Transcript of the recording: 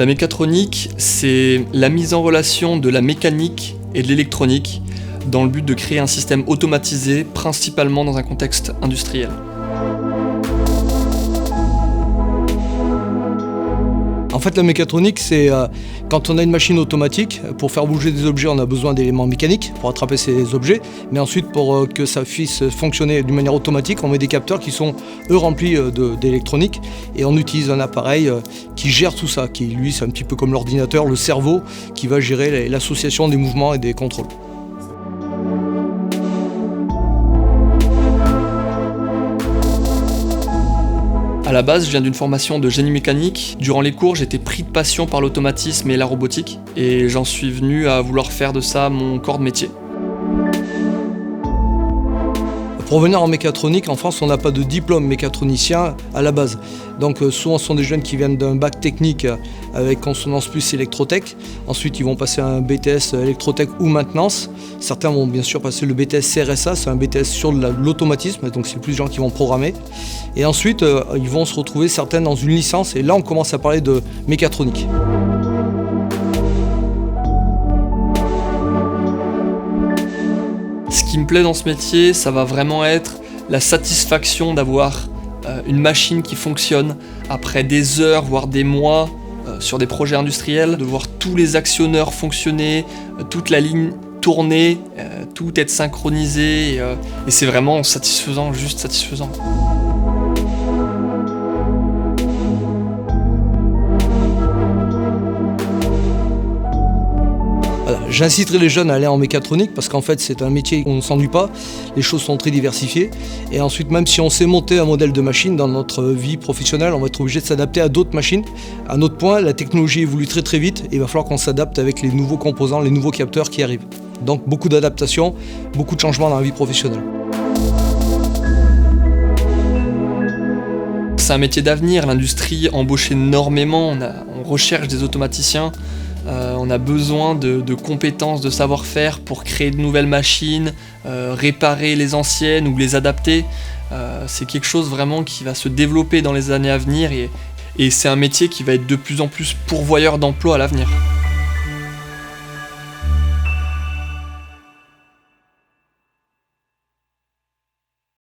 La mécatronique, c'est la mise en relation de la mécanique et de l'électronique dans le but de créer un système automatisé, principalement dans un contexte industriel. En fait, la mécatronique, c'est quand on a une machine automatique, pour faire bouger des objets, on a besoin d'éléments mécaniques pour attraper ces objets. Mais ensuite, pour que ça puisse fonctionner d'une manière automatique, on met des capteurs qui sont, eux, remplis d'électronique. Et on utilise un appareil qui gère tout ça, qui, lui, c'est un petit peu comme l'ordinateur, le cerveau, qui va gérer l'association des mouvements et des contrôles. À la base, je viens d'une formation de génie mécanique. Durant les cours, j'étais pris de passion par l'automatisme et la robotique, et j'en suis venu à vouloir faire de ça mon corps de métier. Pour venir en mécatronique, en France, on n'a pas de diplôme mécatronicien à la base. Donc souvent, ce sont des jeunes qui viennent d'un bac technique avec consonance plus électrotech. Ensuite, ils vont passer un BTS électrotech ou maintenance. Certains vont bien sûr passer le BTS CRSA, c'est un BTS sur l'automatisme, donc c'est plus de gens qui vont programmer. Et ensuite, ils vont se retrouver certains dans une licence, et là, on commence à parler de mécatronique. Ce qui me plaît dans ce métier, ça va vraiment être la satisfaction d'avoir une machine qui fonctionne après des heures, voire des mois sur des projets industriels, de voir tous les actionneurs fonctionner, toute la ligne tourner, tout être synchronisé, et c'est vraiment satisfaisant, juste satisfaisant. J'inciterai les jeunes à aller en mécatronique parce qu'en fait c'est un métier où on ne s'ennuie pas, les choses sont très diversifiées, et ensuite même si on sait monter un modèle de machine dans notre vie professionnelle, on va être obligé de s'adapter à d'autres machines. À notre point, la technologie évolue très très vite et il va falloir qu'on s'adapte avec les nouveaux composants, les nouveaux capteurs qui arrivent. Donc beaucoup d'adaptations, beaucoup de changements dans la vie professionnelle. C'est un métier d'avenir, l'industrie embauche énormément, on recherche des automaticiens. On a besoin de compétences, de savoir-faire pour créer de nouvelles machines, réparer les anciennes ou les adapter. C'est quelque chose vraiment qui va se développer dans les années à venir, et c'est un métier qui va être de plus en plus pourvoyeur d'emplois à l'avenir.